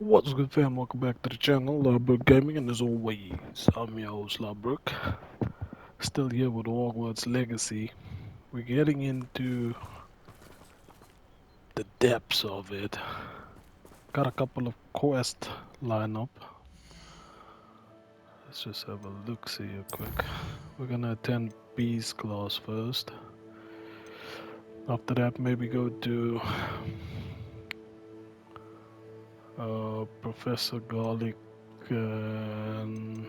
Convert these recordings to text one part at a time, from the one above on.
What's good, fam? Welcome back to the channel, Lodbrok Gaming, and as always, I'm your host, Lodbrok. Still here with Hogwarts Legacy. We're getting into the depths of it. Got a couple of quests lined up. Let's just have a look, see here quick. We're gonna attend B's class first. After that, maybe go to Professor Garlic and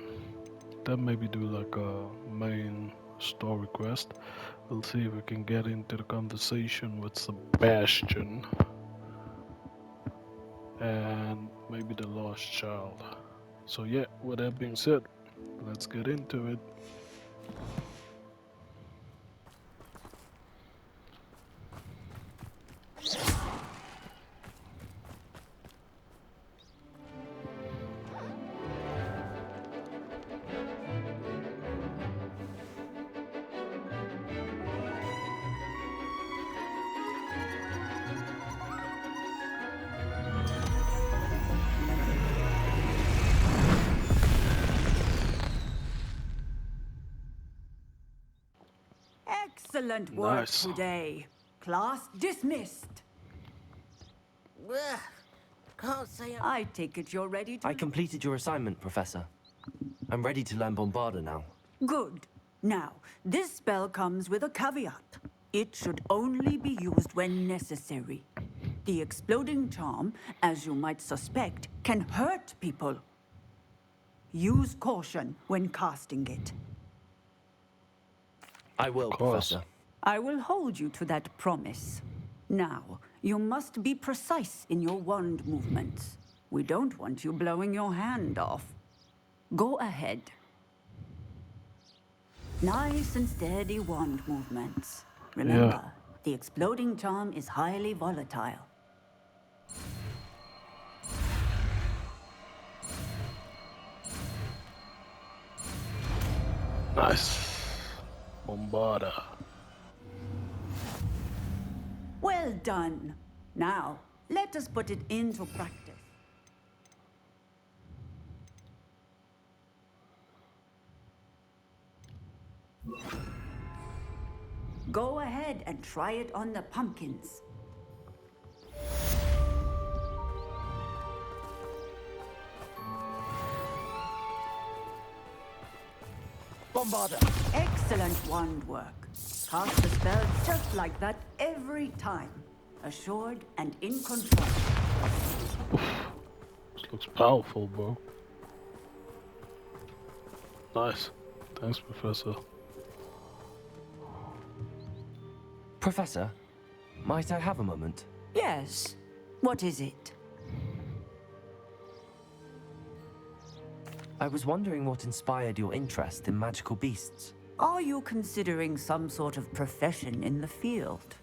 then maybe do like a main story quest. We'll see if we can get into the conversation with Sebastian and maybe the lost child. So yeah, with that being said, let's get into it. Excellent work Nice. today. Class dismissed. Ugh, can't say I take it you're ready to... I completed your assignment, Professor. I'm ready to learn Bombarda now. Good. Now, this spell comes with a caveat. It should only be used when necessary. The exploding charm, as you might suspect, can hurt people. Use caution when casting it. I will, Of course. Professor. I will hold you to that promise. Now, you must be precise in your wand movements. We don't want you blowing your hand off. Go ahead. Nice and steady wand movements. Remember, the exploding charm is highly volatile. Nice. Bombarda. Well done. Now, let us put it into practice. Go ahead and try it on the pumpkins. Bombarda! Excellent wand work. Cast the spell just like that every time. Assured and in control. This looks powerful, bro. Nice. Thanks, Professor. Professor, might I have a moment? Yes. What is it? I was wondering what inspired your interest in magical beasts. Are you considering some sort of profession in the field?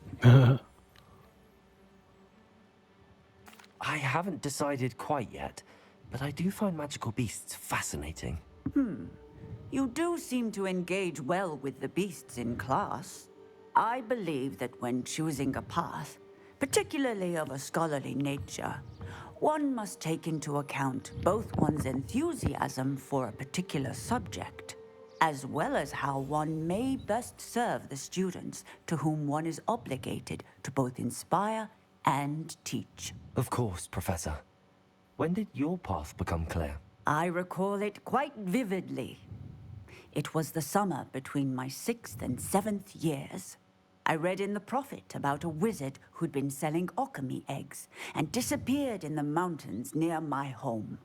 I haven't decided quite yet, but I do find magical beasts fascinating. You do seem to engage well with the beasts in class. I believe that when choosing a path, particularly of a scholarly nature, one must take into account both one's enthusiasm for a particular subject, as well as how one may best serve the students to whom one is obligated to both inspire and teach. Of course, Professor. When did your path become clear? I recall it quite vividly. It was the summer between my 6th and 7th years. I read in the Prophet about a wizard who'd been selling alchemy eggs and disappeared in the mountains near my home.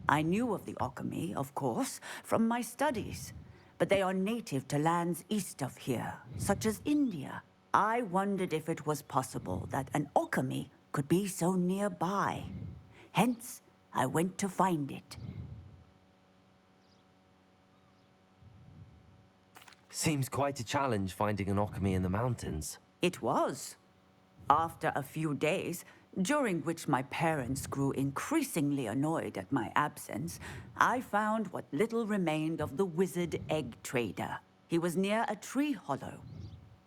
I knew of the alchemy, of course, from my studies, but they are native to lands east of here, such as India. I wondered if it was possible that an alchemy could be so nearby. Hence, I went to find it. Seems quite a challenge finding an alchemy in the mountains. It was. After a few days, during which my parents grew increasingly annoyed at my absence, I found what little remained of the wizard egg trader. He was near a tree hollow.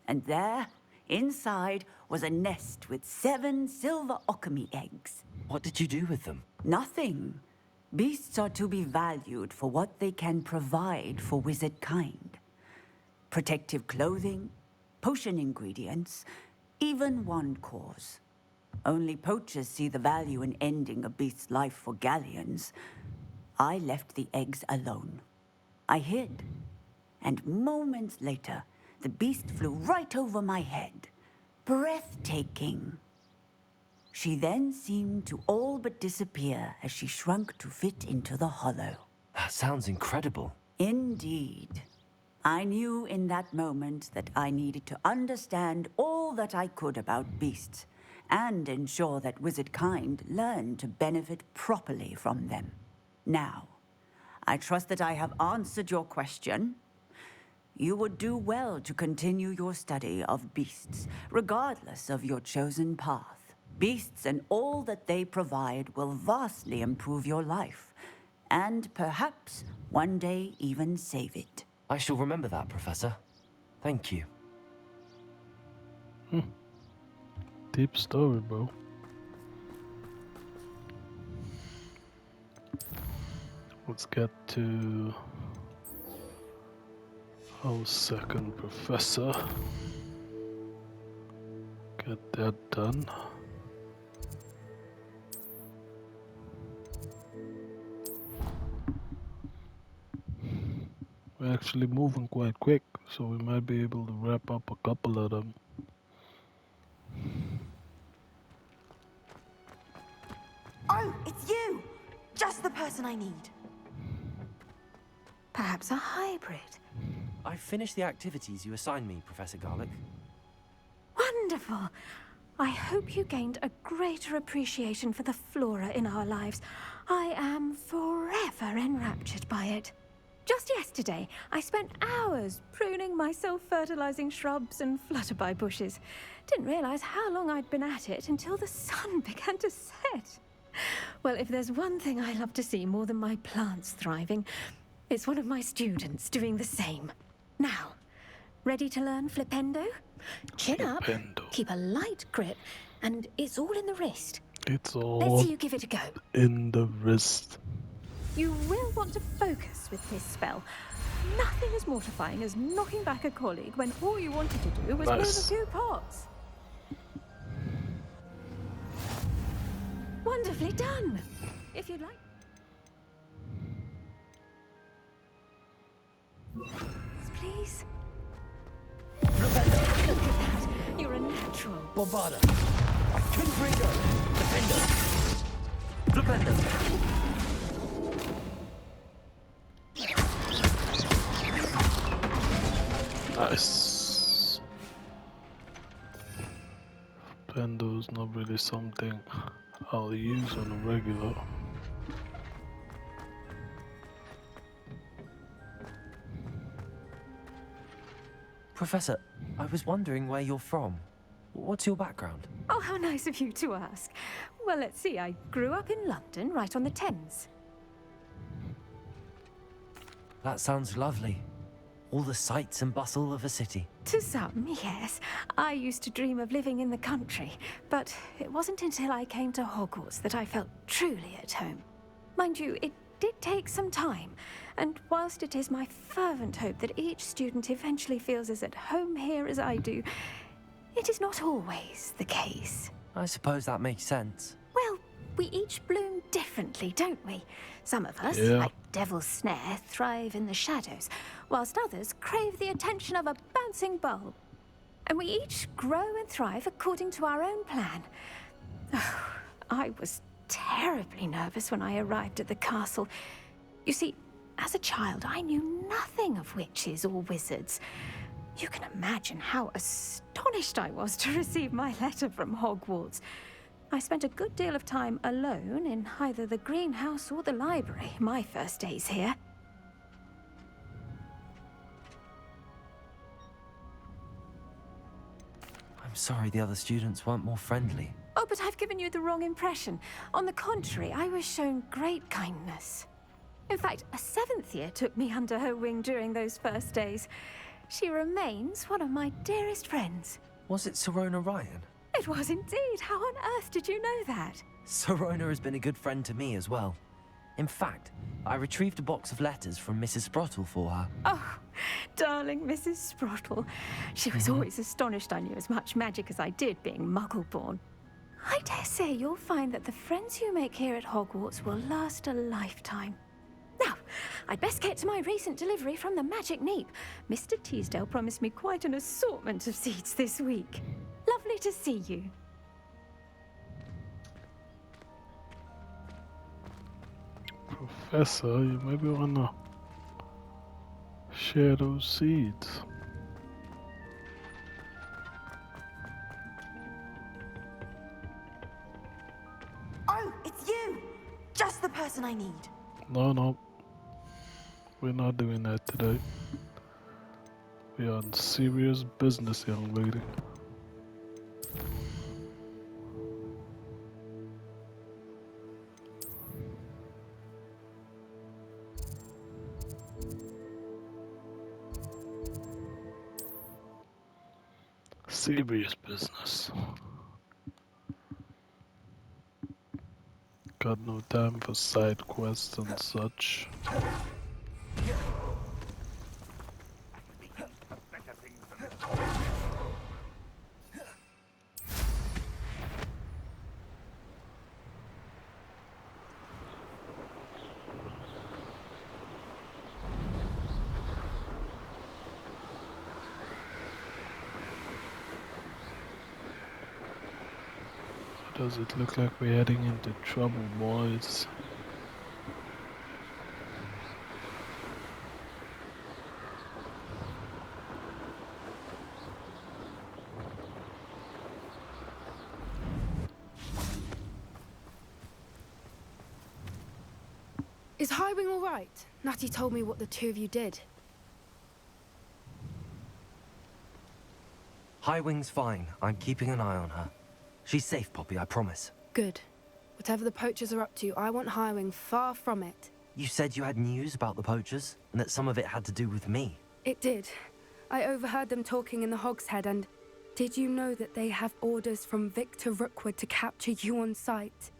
And there, inside, was a nest with 7 silver alchemy eggs. What did you do with them? Nothing. Beasts are to be valued for what they can provide for wizard kind. Protective clothing, potion ingredients, even wand cores. Only poachers see the value in ending a beast's life for galleons. I left the eggs alone. I hid. And moments later, the beast flew right over my head. Breathtaking. She then seemed to all but disappear as she shrunk to fit into the hollow. That sounds incredible. Indeed. I knew in that moment that I needed to understand all that I could about beasts and ensure that wizard kind learned to benefit properly from them. Now, I trust that I have answered your question. You would do well to continue your study of beasts, regardless of your chosen path. Beasts and all that they provide will vastly improve your life, and perhaps one day even save it. I shall remember that, Professor. Thank you. Deep story, bro. Let's get to our second professor. Get that done. We're actually moving quite quick, so we might be able to wrap up a couple of them. Oh, it's you! Just the person I need. Perhaps a hybrid. I finished the activities you assigned me, Professor Garlick. Wonderful! I hope you gained a greater appreciation for the flora in our lives. I am forever enraptured by it. Just yesterday, I spent hours pruning my self-fertilizing shrubs and flutterby bushes. Didn't realize how long I'd been at it until the sun began to set. Well, if there's one thing I love to see more than my plants thriving, it's one of my students doing the same. Now, ready to learn Flipendo? Chin up, Flipendo. keep a light grip, and it's all in the wrist. It's Let's all see you give it a go. in the wrist. You will want to focus with this spell. Nothing as mortifying as knocking back a colleague when all you wanted to do was move a Nice. few pots. Wonderfully done. If you'd like... Please. Look at that. You're a natural. Bombarda! Confringo! Defender! Flipendo! Nice. Flipendo's not really something I'll use on a regular. Professor, I was wondering where you're from. What's your background? Oh, how nice of you to ask. Well, let's see. I grew up in London, right on the Thames. That sounds lovely. All the sights and bustle of a city. To some, yes. I used to dream of living in the country, but it wasn't until I came to Hogwarts that I felt truly at home. Mind you, it did take some time, and whilst it is my fervent hope that each student eventually feels as at home here as I do, it is not always the case. I suppose that makes sense. Well, we each bloom differently, don't we? Some of us, Yeah. like Devil's Snare, thrive in the shadows, whilst others crave the attention of a bouncing bulb. And we each grow and thrive according to our own plan. Oh, I was terribly nervous when I arrived at the castle. You see, as a child, I knew nothing of witches or wizards. You can imagine how astonished I was to receive my letter from Hogwarts. I spent a good deal of time alone in either the greenhouse or the library my first days here. I'm sorry the other students weren't more friendly. Oh, but I've given you the wrong impression. On the contrary, I was shown great kindness. In fact, a seventh year took me under her wing during those first days. She remains one of my dearest friends. Was it Serona Ryan? It was indeed. How on earth did you know that? Sorona has been a good friend to me as well. In fact, I retrieved a box of letters from Mrs. Sprottle for her. Oh, darling Mrs. Sprottle. She was always astonished I knew as much magic as I did, being Muggle-born. I dare say you'll find that the friends you make here at Hogwarts will last a lifetime. Now, I'd best get to my recent delivery from the Magic Neep. Mr. Teasdale promised me quite an assortment of seeds this week. Lovely to see you. Professor, you maybe wanna share those seeds. Oh, it's you! Just the person I need. No. We're not doing that today. We are on serious business, young lady. Serious business. Got no time for side quests and such. Does it look like we're heading into trouble, boys? Is Highwing all right? Natty told me what the two of you did. Highwing's fine. I'm keeping an eye on her. She's safe, Poppy, I promise. Good. Whatever the poachers are up to, I want Highwing far from it. You said you had news about the poachers, and that some of it had to do with me. It did. I overheard them talking in the Hogshead, and did you know that they have orders from Victor Rookwood to capture you on sight?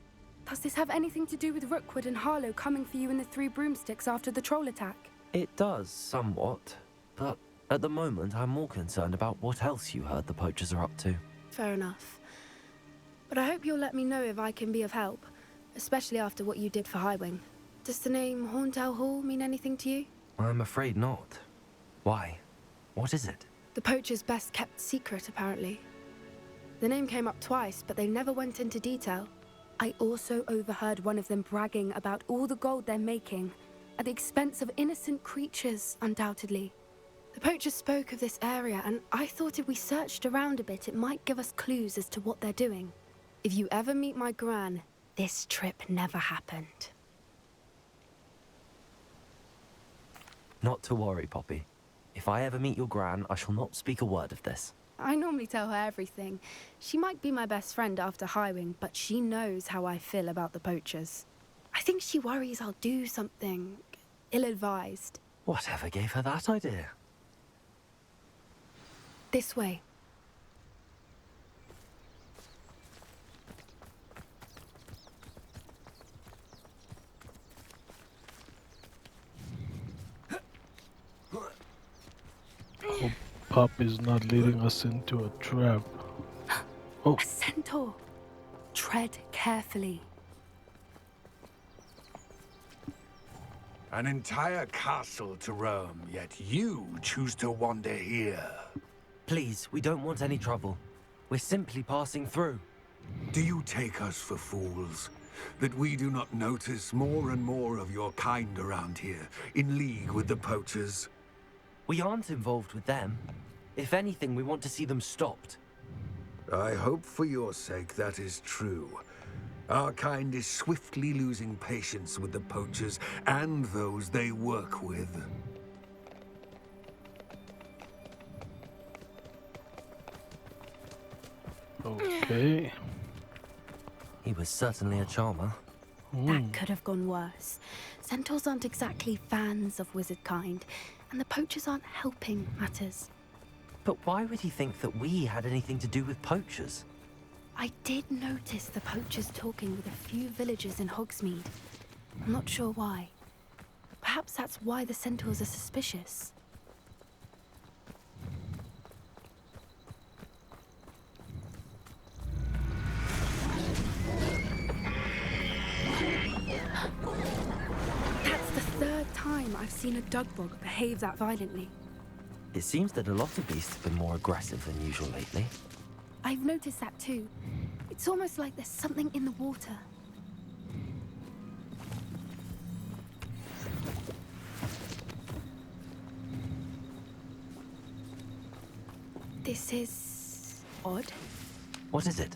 Does this have anything to do with Rookwood and Harlow coming for you in the Three Broomsticks after the troll attack? It does, somewhat. But at the moment, I'm more concerned about what else you heard the poachers are up to. Fair enough. But I hope you'll let me know if I can be of help, especially after what you did for Highwing. Does the name Horntail Hall mean anything to you? I'm afraid not. Why? What is it? The poacher's best kept secret, apparently. The name came up twice, but they never went into detail. I also overheard one of them bragging about all the gold they're making, at the expense of innocent creatures, undoubtedly. The poachers spoke of this area, and I thought if we searched around a bit, it might give us clues as to what they're doing. If you ever meet my Gran, this trip never happened. Not to worry, Poppy. If I ever meet your Gran, I shall not speak a word of this. I normally tell her everything. She might be my best friend after Highwing, but she knows how I feel about the poachers. I think she worries I'll do something ill-advised. Whatever gave her that idea? This way. Hope Pop is not leading us into a trap. Oh, A centaur. Tread carefully. An entire castle to roam, yet you choose to wander here. Please, we don't want any trouble. We're simply passing through. Do you take us for fools? That we do not notice more and more of your kind around here, in league with the poachers? We aren't involved with them. If anything, we want to see them stopped. I hope for your sake that is true. Our kind is swiftly losing patience with the poachers and those they work with. okay. He was certainly a charmer. That could have gone worse. Centaurs aren't exactly fans of wizard kind, and the poachers aren't helping matters. But why would he think that we had anything to do with poachers? I did notice the poachers talking with a few villagers in Hogsmeade. I'm not sure why. Perhaps that's why the centaurs are suspicious. That's the third time I've seen a Lodbrok behave that violently. It seems that a lot of beasts have been more aggressive than usual lately. I've noticed that too. It's almost like there's something in the water. This is odd. What is it?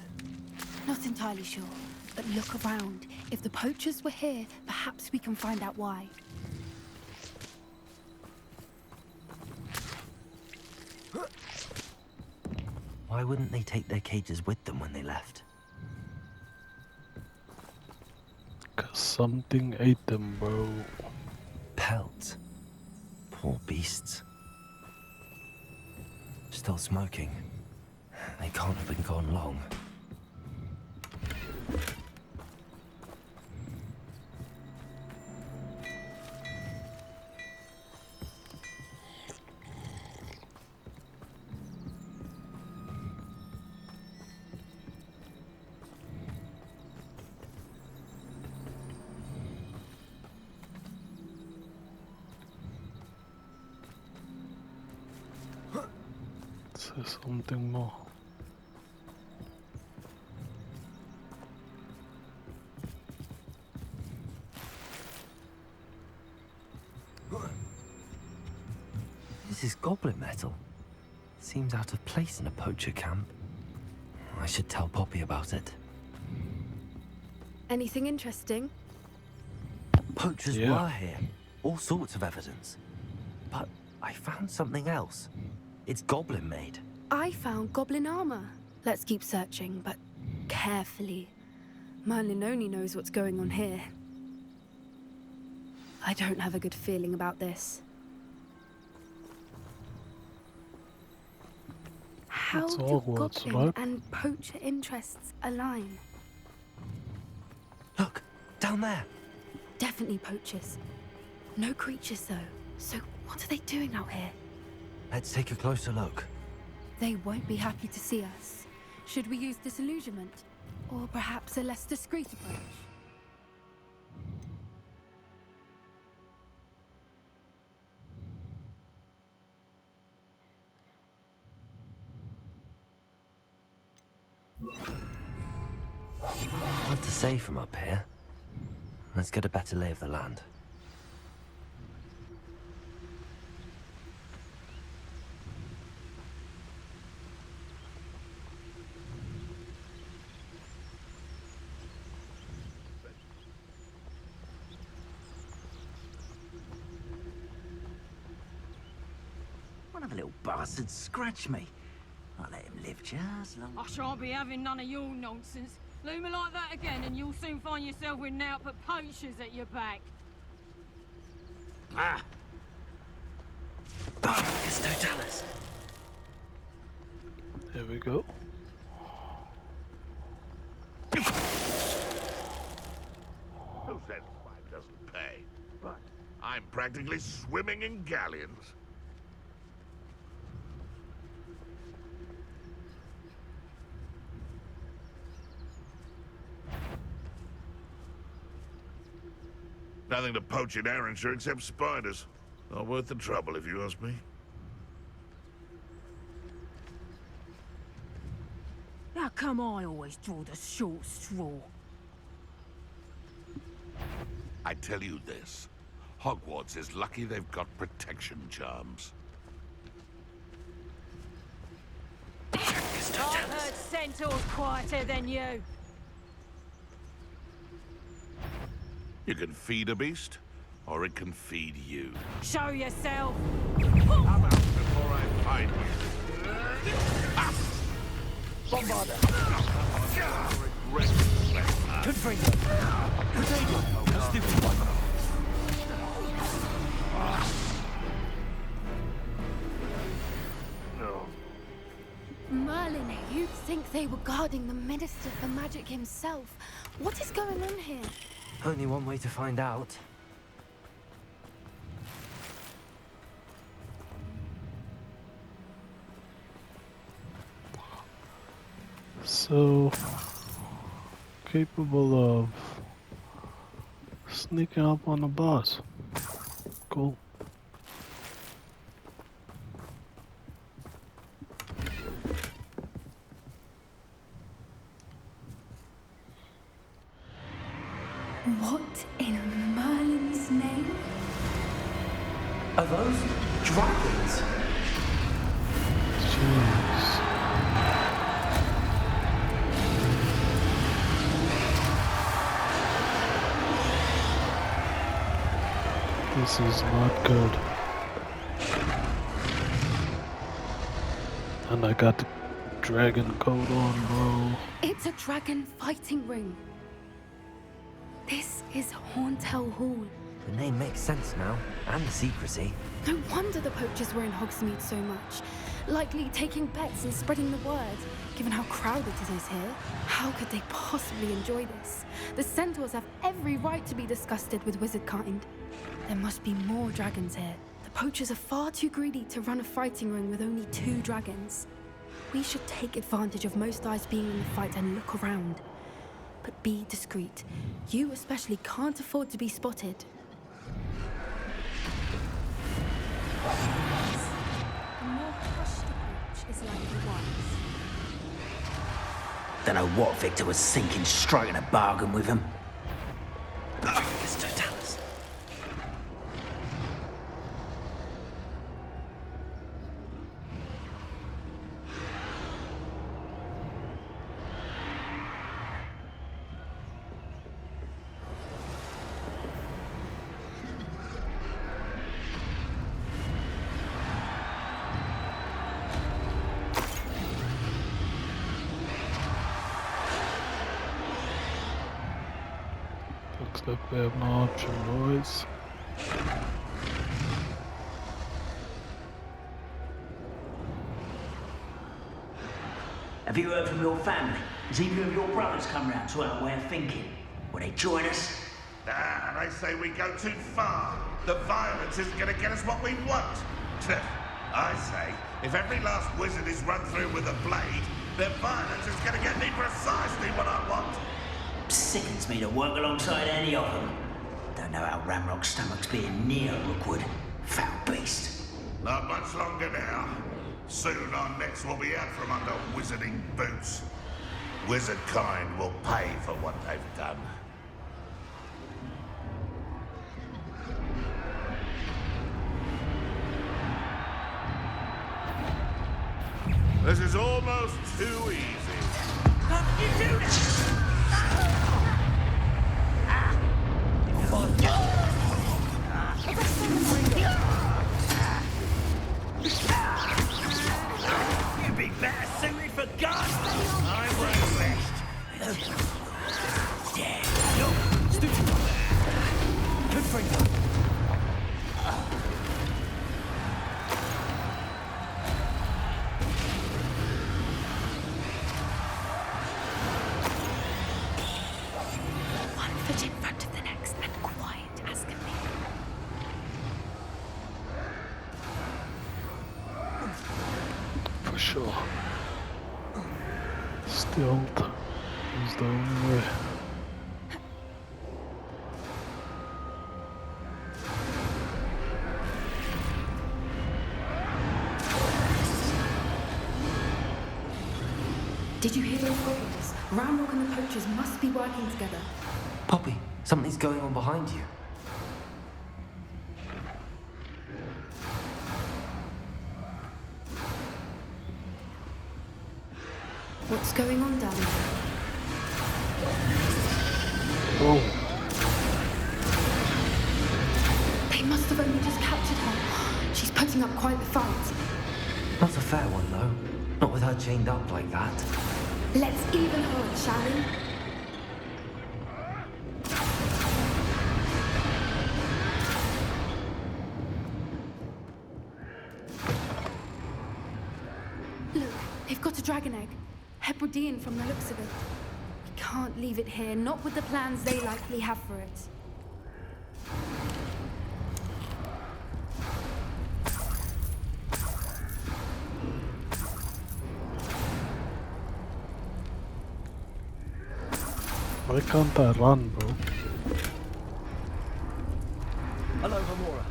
Not entirely sure, but look around. If the poachers were here, perhaps we can find out why. Why wouldn't they take their cages with them when they left? 'Cause something ate them, bro. Pelts. Poor beasts. Still smoking. They can't have been gone long. Say something more. This is goblin metal. Seems out of place in a poacher camp. I should tell Poppy about it. Anything interesting? Poachers Yeah. were here. All sorts of evidence. But I found something else. It's goblin made. I found goblin armor. Let's keep searching, but carefully. Merlin only knows what's going on here. I don't have a good feeling about this. How It's do Hogwarts, goblin right? and poacher interests align? Look, down there. Definitely poachers. No creatures, though. So what are they doing out here? Let's take a closer look. They won't be happy to see us. Should we use disillusionment? Or perhaps a less discreet approach? Hard to say from up here. Let's get a better lay of the land. One of the little bastards scratched me. I'll let him live just long. I shan't be having none of your nonsense. Leave me like that again and you'll soon find yourself with naught but poachers at your back. Ah! It's no jealous. There we go. Who said 5 doesn't pay? But I'm practically swimming in galleons. Nothing to poach in Arrynshire except spiders. Not worth the trouble, if you ask me. How come I always draw the short straw? I tell you this. Hogwarts is lucky they've got protection charms. I've heard centaurs quieter than you. You can feed a beast, or it can feed you. Show yourself. I'm out before I find you. Bombarder! Confringo! A stupid one. Merlin, you'd think like they were guarding the Minister for Magic himself. What is going on here? Only one way to find out. So capable of sneaking up on the boss. Cool. What in Merlin's name? Are those dragons? Jeez. This is not good. And I got the dragon coat on, bro. It's a dragon fighting ring. This is Hauntel Hall. The name makes sense now, and the secrecy. No wonder the poachers were in Hogsmeade so much. Likely taking bets and spreading the word, given how crowded it is here. How could they possibly enjoy this? The centaurs have every right to be disgusted with wizard kind. There must be more dragons here. The poachers are far too greedy to run a fighting ring with only 2 dragons. We should take advantage of most eyes being in the fight and look around. But be discreet. You especially can't afford to be spotted. The more hushed approach is likely wise. Don't know what Victor was thinking, striking a bargain with him. It's Totalis. Looks like we have no option, boys. Have you heard from your family? Has either of your brothers come round to our way of thinking? Will they join us? Nah, they say we go too far. The violence isn't gonna get us what we want. I say, if every last wizard is run through with a blade, then violence is gonna get me precisely what I want. Sickens me to work alongside any of them. Don't know how Ramrock's stomach's being near Rookwood. Foul beast. Not much longer now. Soon our necks will be out from under wizarding boots. Wizard kind will pay for what they've done. This is almost too easy. How did you do that? You'd be better suited for guns. I won't rest. Yeah. Yo, stupid. Good friend. Sure. Stealth is the only way. Did you hear those goblins? Ramrock and the poachers must be working together. Poppy, something's going on behind you. What's going on down there? Oh. They must have only just captured her. She's putting up quite the fight. Not a fair one, though. Not with her chained up like that. Let's even her, shall we? Look, they've got a dragon egg. Hebridean from the looks of it. We can't leave it here, not with the plans they likely have for it. Why can't I run, bro? Hello, Gamora.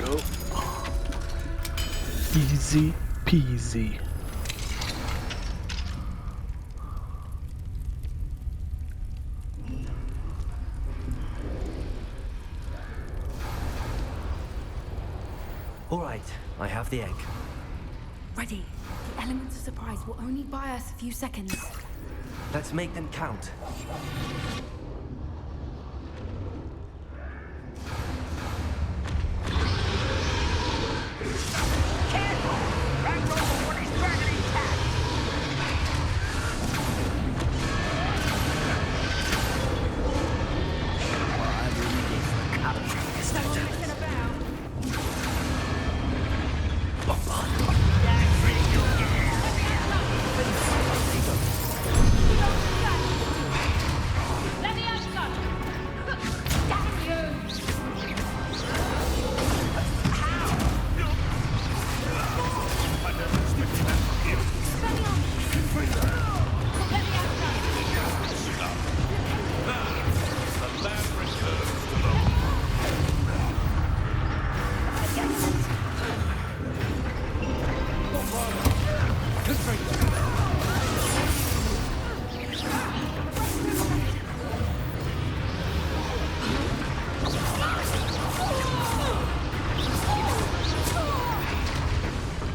Go. Easy peasy. All right, I have the egg. Ready. The elements of surprise will only buy us a few seconds. Let's make them count.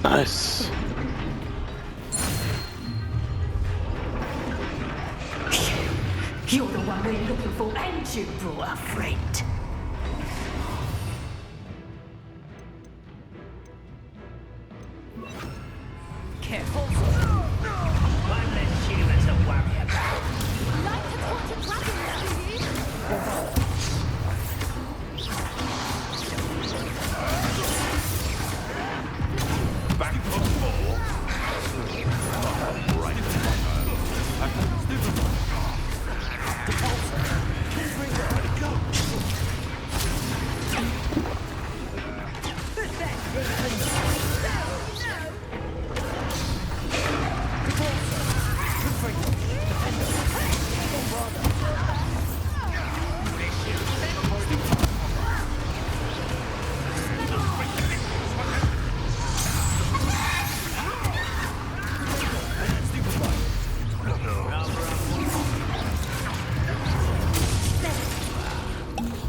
Nice. You're the one we're looking for, and you brought a friend. Careful. One less human to worry about. Like a taunted dragon, do you? Back on four. Right.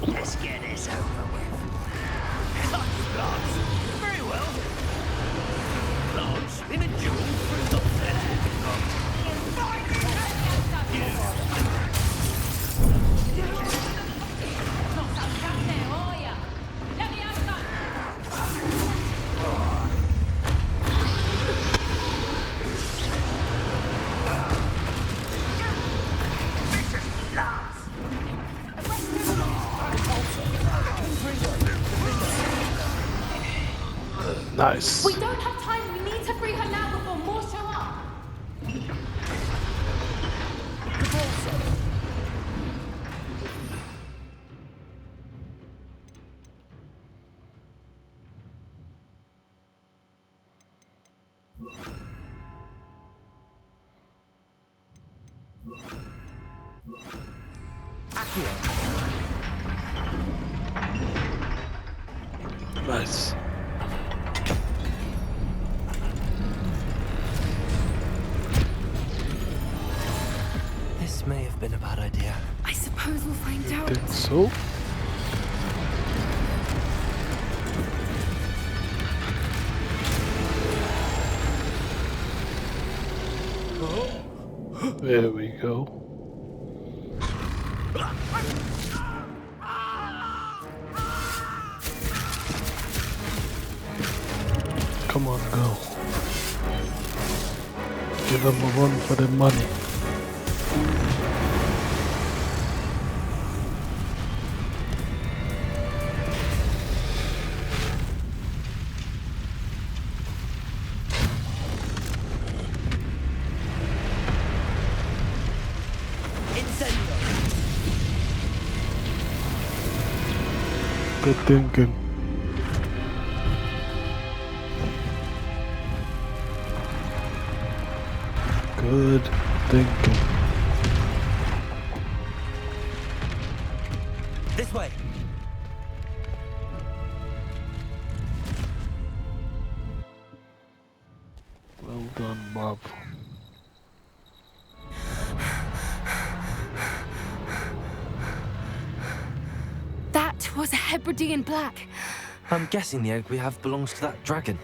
Let's get this over with. Lance, very well. Lance, in a duel, not Nice. We don't have time. We need to free her now before more show up. Nice. This may have been a bad idea. I suppose we'll find out. Think so? There we go. Come on, go. Give them a run for their money. Good thinking. Good thinking. This way. Well done, Bob. That was a Hebridean black. I'm guessing the egg we have belongs to that dragon.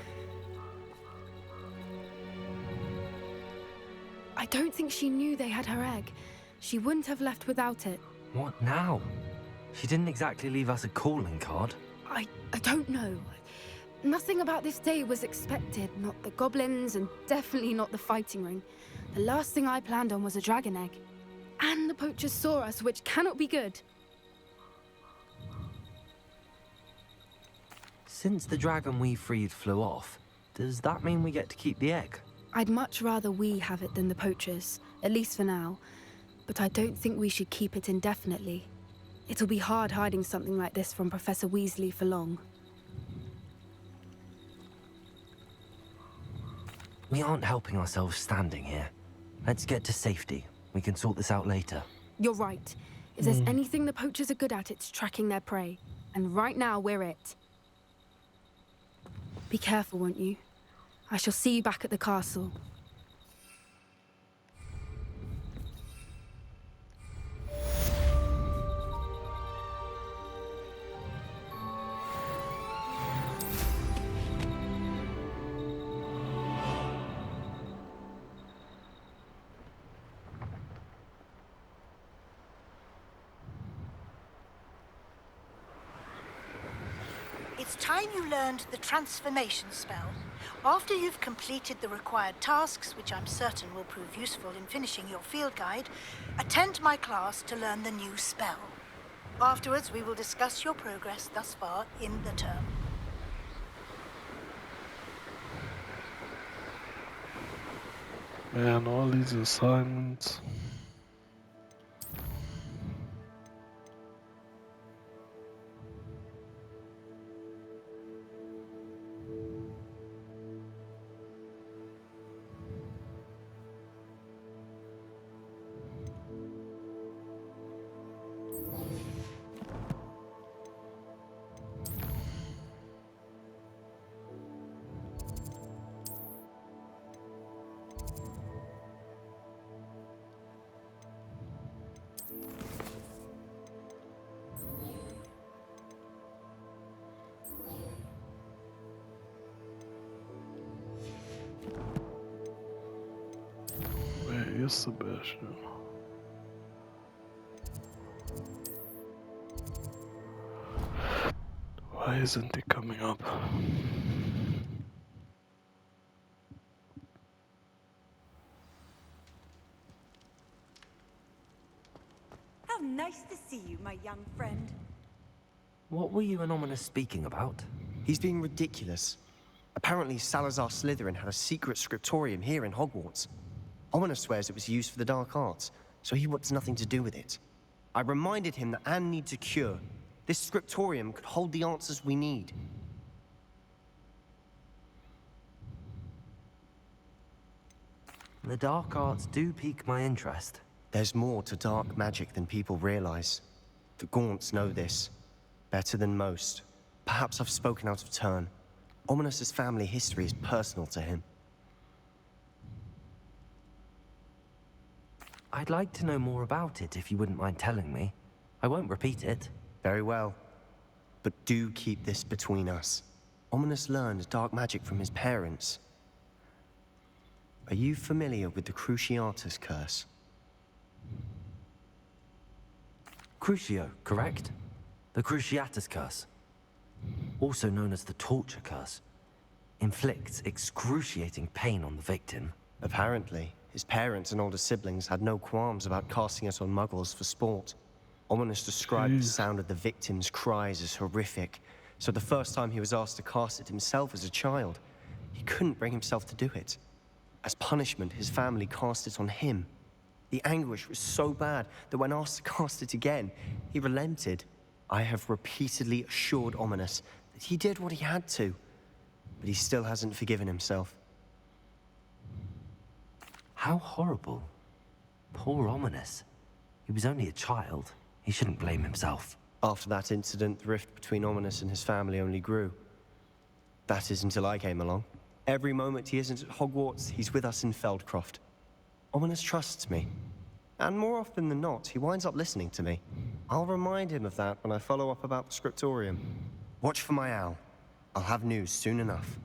I don't think she knew they had her egg. She wouldn't have left without it. What now? She didn't exactly leave us a calling card. I don't know. Nothing about this day was expected. Not the goblins, and definitely not the fighting ring. The last thing I planned on was a dragon egg. And the poachers saw us, which cannot be good. Since the dragon we freed flew off, does that mean we get to keep the egg? I'd much rather we have it than the poachers, at least for now. But I don't think we should keep it indefinitely. It'll be hard hiding something like this from Professor Weasley for long. We aren't helping ourselves standing here. Let's get to safety. We can sort this out later. You're right. If there's anything the poachers are good at, it's tracking their prey. And right now, we're it. Be careful, won't you? I shall see you back at the castle. It's time you learned the transformation spell. After you've completed the required tasks, which I'm certain will prove useful in finishing your field guide, attend my class to learn the new spell. Afterwards, we will discuss your progress thus far in the term. Man, all these assignments. Where is Sebastian? Why isn't he coming up? How nice to see you, my young friend. What were you and Ominous speaking about? He's being ridiculous. Apparently, Salazar Slytherin had a secret scriptorium here in Hogwarts. Ominous swears it was used for the dark arts, so he wants nothing to do with it. I reminded him that Anne needs a cure. This scriptorium could hold the answers we need. The dark arts do pique my interest. There's more to dark magic than people realize. The Gaunts know this. Better than most. Perhaps I've spoken out of turn. Ominous's family history is personal to him. I'd like to know more about it if you wouldn't mind telling me. I won't repeat it. Very well. But do keep this between us. Ominous learned dark magic from his parents. Are you familiar with the Cruciatus curse? Crucio, correct? The Cruciatus curse. Also known as the torture curse. Inflicts excruciating pain on the victim. Apparently, his parents and older siblings had no qualms about casting it on muggles for sport. Ominous described the sound of the victim's cries as horrific, so the first time he was asked to cast it himself as a child, he couldn't bring himself to do it. As punishment, his family cast it on him. The anguish was so bad that when asked to cast it again, he relented. I have repeatedly assured Ominous that he did what he had to, but he still hasn't forgiven himself. How horrible. Poor Ominous. He was only a child. He shouldn't blame himself. After that incident, the rift between Ominous and his family only grew. That is until I came along. Every moment he isn't at Hogwarts, he's with us in Feldcroft. Ominous trusts me. And more often than not, he winds up listening to me. I'll remind him of that when I follow up about the scriptorium. Watch for my owl. I'll have news soon enough.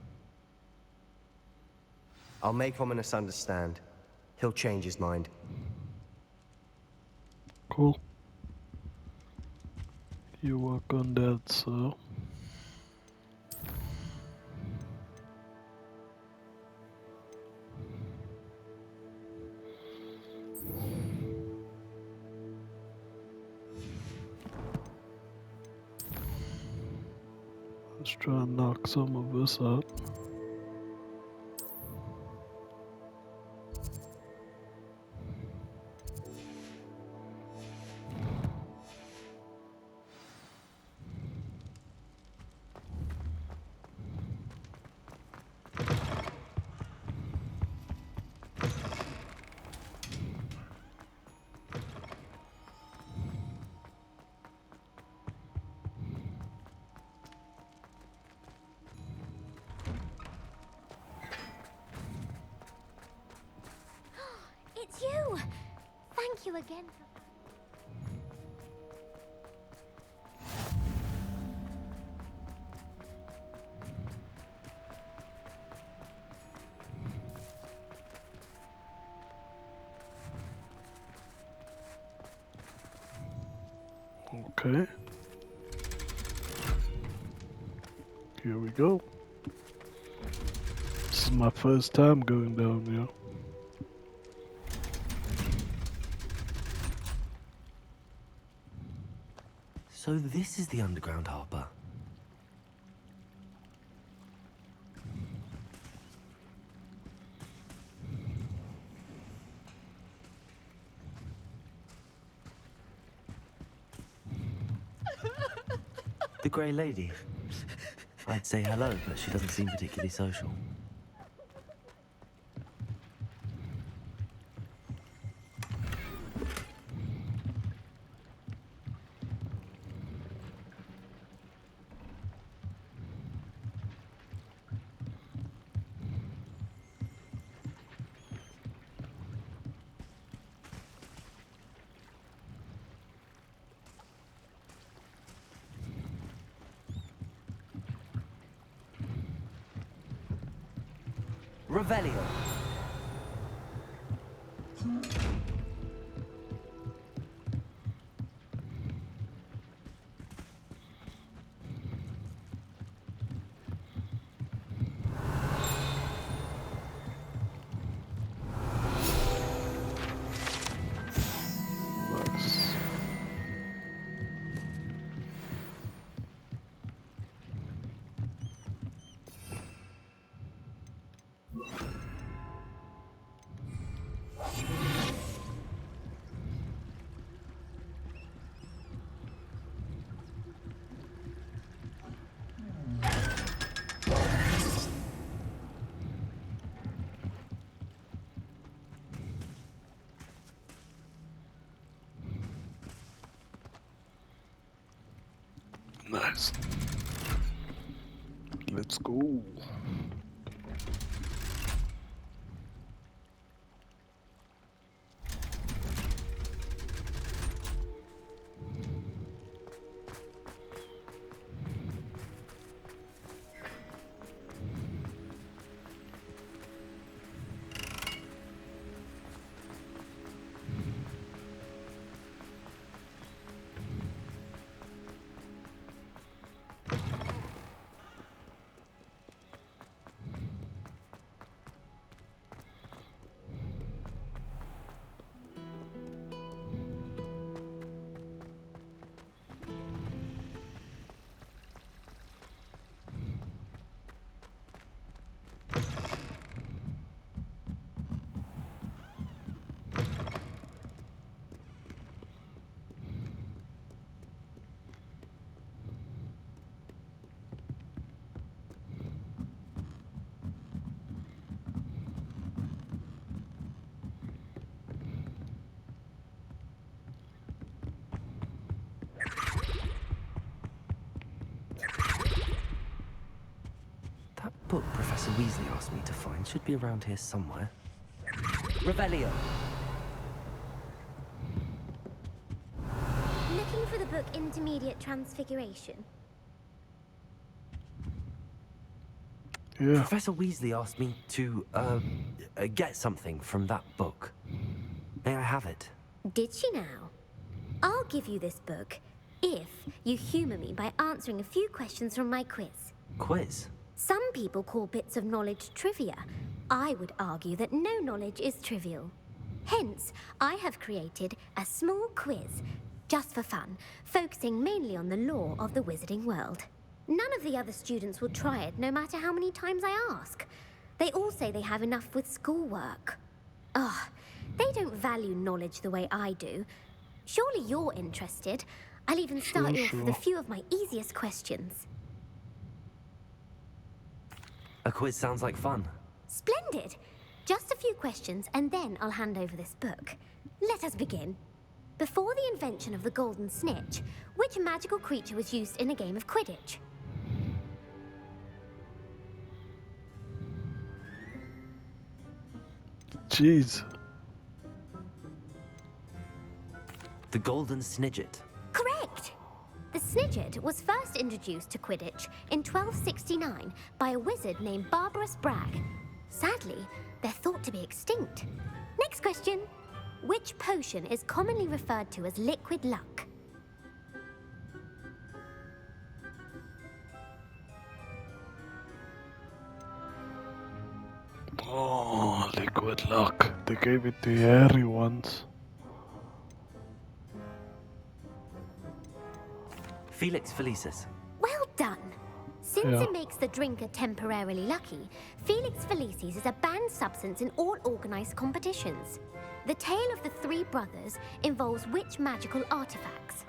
I'll make Ominous understand. He'll change his mind. Cool. You work on that, sir. Let's try and knock some of this out. It's you! Thank you again for... Okay. Here we go. This is my first time going down here. So this is the underground harbour. The Grey Lady. I'd say hello, but she doesn't seem particularly social. Revelio. Nice. Nice. Let's go. book Professor Weasley asked me to find should be around here somewhere. Revelio. Looking for the book Intermediate Transfiguration? Yeah. Professor Weasley asked me to, get something from that book. May I have it? Did she now? I'll give you this book if you humour me by answering a few questions from my quiz. Quiz? Some people call bits of knowledge trivia. I would argue that no knowledge is trivial. Hence, I have created a small quiz, just for fun, focusing mainly on the lore of the wizarding world. None of the other students will try it, no matter how many times I ask. They all say they have enough with schoolwork. Ugh, they don't value knowledge the way I do. Surely you're interested. I'll even start you off with a few of my easiest questions. A quiz sounds like fun. Splendid! Just a few questions, and then I'll hand over this book. Let us begin. Before the invention of the golden snitch, which magical creature was used in a game of Quidditch? Jeez. The Golden Snidget. Correct! The Snidget was first introduced to Quidditch in 1269 by a wizard named Barbarous Bragg. Sadly, they're thought to be extinct. Next question. Which potion is commonly referred to as liquid luck? Oh, liquid luck. They gave it to Harry once. Felix Felicis. Well done! Since Yeah. it makes the drinker temporarily lucky, Felix Felicis is a banned substance in all organized competitions. The tale of the three brothers involves which magical artifacts?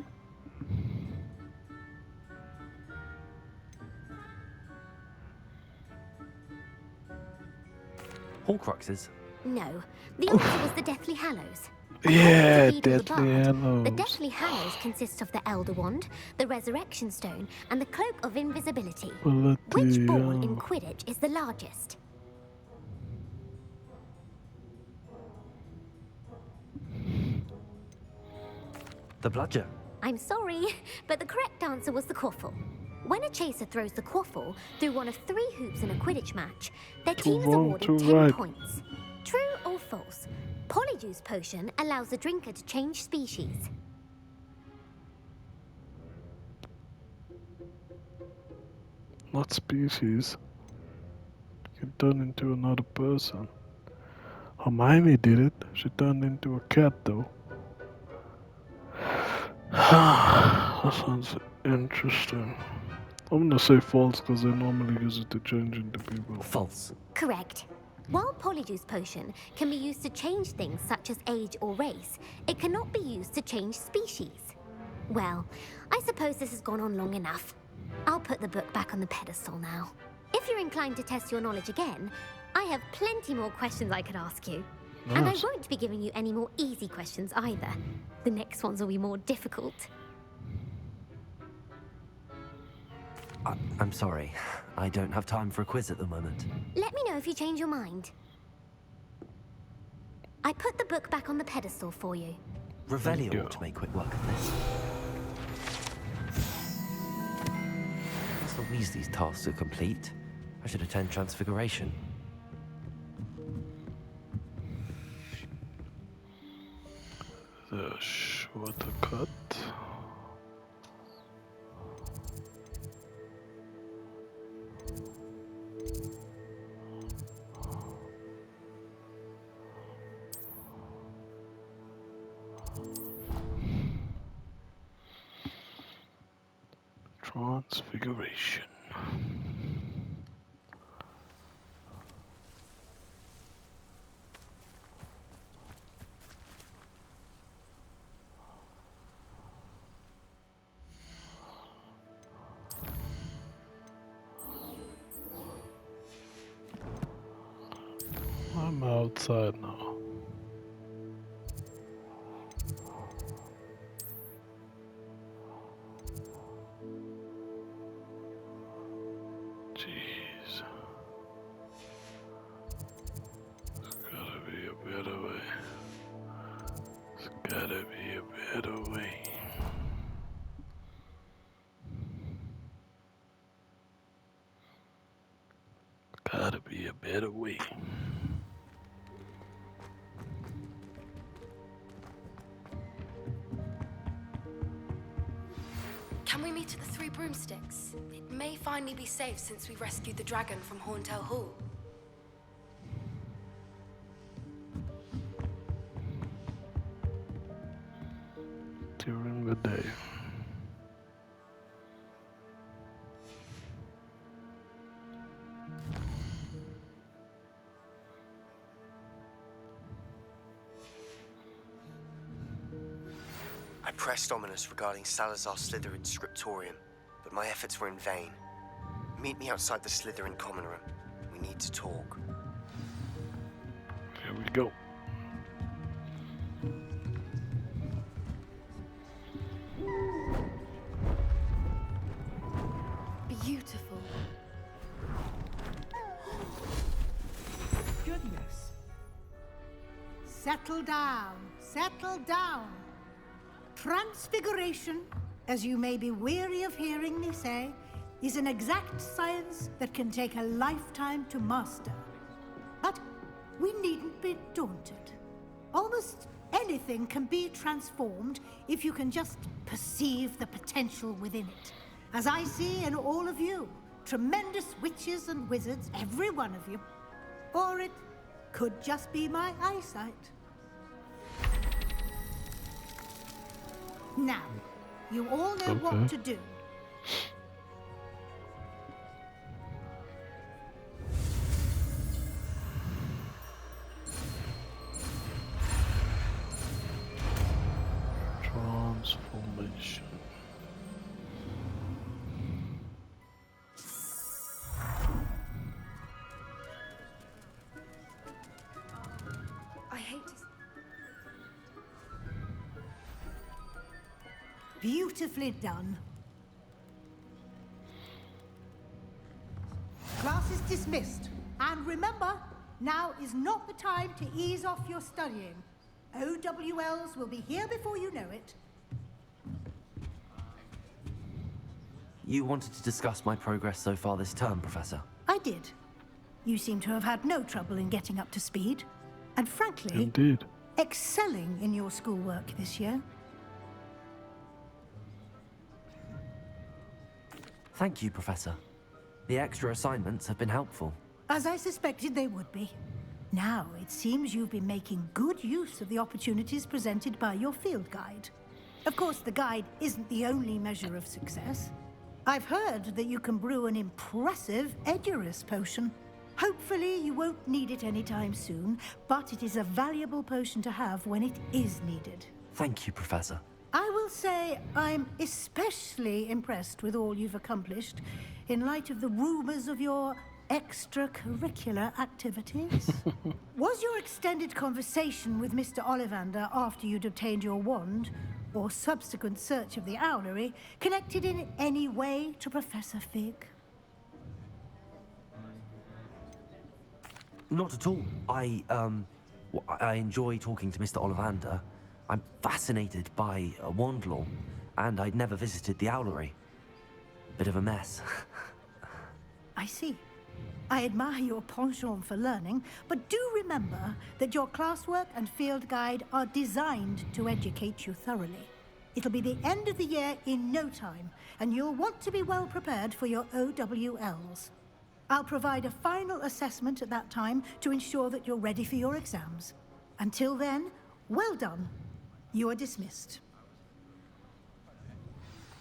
Horcruxes. No, the answer was the Deathly Hallows. Yeah, According to Beedle the Deathly Bard, Hallows. The Deathly Hallows consists of the Elder Wand, the Resurrection Stone, and the Cloak of Invisibility. Which ball in Quidditch is the largest? The Bludger. I'm sorry, but the correct answer was the quaffle. When a chaser throws the quaffle through one of 3 hoops in a Quidditch match, their team is wrong, awarded two 10 right. points. True or false? Polyjuice potion allows the drinker to change species. Not species. You can turn into another person. Hermione did it. She turned into a cat though. That sounds interesting. I'm gonna say false because they normally use it to change into people. False. Correct. While Polyjuice potion can be used to change things such as age or race, it cannot be used to change species. Well, I suppose this has gone on long enough. I'll put the book back on the pedestal now. If you're inclined to test your knowledge again, I have plenty more questions I could ask you. And I Nice. won't be giving you any more easy questions either. The next ones will be more difficult. I'm sorry. I don't have time for a quiz at the moment. Let me know if you change your mind. I put the book back on the pedestal for you. Revelio ought to make quick work of this. Professor Weasley's tasks are complete. I should attend Transfiguration. The shorter cut. Transfiguration. I'm outside now. Jeez. better way. There's gotta be a better way. Gotta be a better way. Can we meet at the Three Broomsticks? It may finally be safe since we rescued the dragon from Horntail Hall. During the day. I pressed Ominous regarding Salazar Slytherin's scriptorium, but my efforts were in vain. Meet me outside the Slytherin common room. We need to talk. Here we go. Beautiful. Goodness. Settle down. Settle down. Transfiguration, as you may be weary of hearing me say, is an exact science that can take a lifetime to master. But we needn't be daunted. Almost anything can be transformed if you can just perceive the potential within it. As I see in all of you, tremendous witches and wizards, every one of you. Or it could just be my eyesight. Now, you all know what to do. Transformation. I hate to... Beautifully done. Class is dismissed. And remember, now is not the time to ease off your studying. OWLs will be here before you know it. You wanted to discuss my progress so far this term, Professor? I did. You seem to have had no trouble in getting up to speed. And frankly, Indeed. excelling in your schoolwork this year. Thank you, Professor. The extra assignments have been helpful. As I suspected they would be. Now, it seems you've been making good use of the opportunities presented by your field guide. Of course, the guide isn't the only measure of success. I've heard that you can brew an impressive Edurus potion. Hopefully, you won't need it anytime soon, but it is a valuable potion to have when it is needed. Thank you, Professor. I will say I'm especially impressed with all you've accomplished in light of the rumors of your extracurricular activities. Was your extended conversation with Mr. Ollivander after you'd obtained your wand, or subsequent search of the owlery, connected in any way to Professor Fig? Not at all. I enjoy talking to Mr. Ollivander. I'm fascinated by wand law, and I'd never visited the owlery. Bit of a mess. I see. I admire your penchant for learning, but do remember that your classwork and field guide are designed to educate you thoroughly. It'll be the end of the year in no time, and you'll want to be well prepared for your OWLs. I'll provide a final assessment at that time to ensure that you're ready for your exams. Until then, well done. You are dismissed.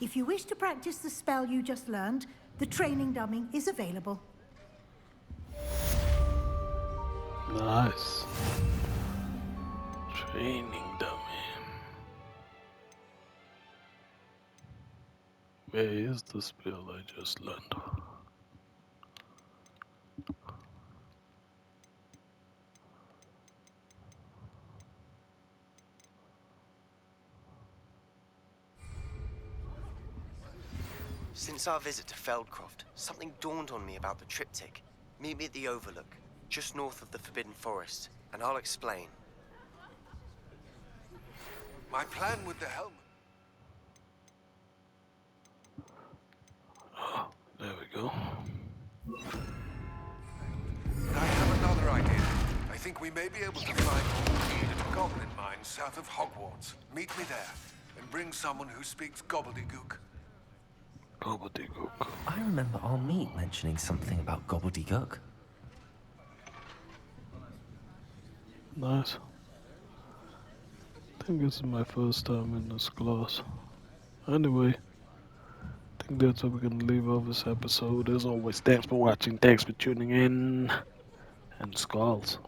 If you wish to practice the spell you just learned, the training dummy is available. Nice. Training dummy. Where is the spell I just learned? Since our visit to Feldcroft, something dawned on me about the triptych. Meet me at the Overlook, just north of the Forbidden Forest, and I'll explain. My plan with the helmet... There we go. I have another idea. I think we may be able to find Orchid at a goblin mine south of Hogwarts. Meet me there, and bring someone who speaks gobbledygook. Gobbledygook. I remember our meet mentioning something about gobbledygook. Nice. I think this is my first time in this class. Anyway, I think that's where we're gonna leave off this episode. As always, thanks for watching, thanks for tuning in, and skulls.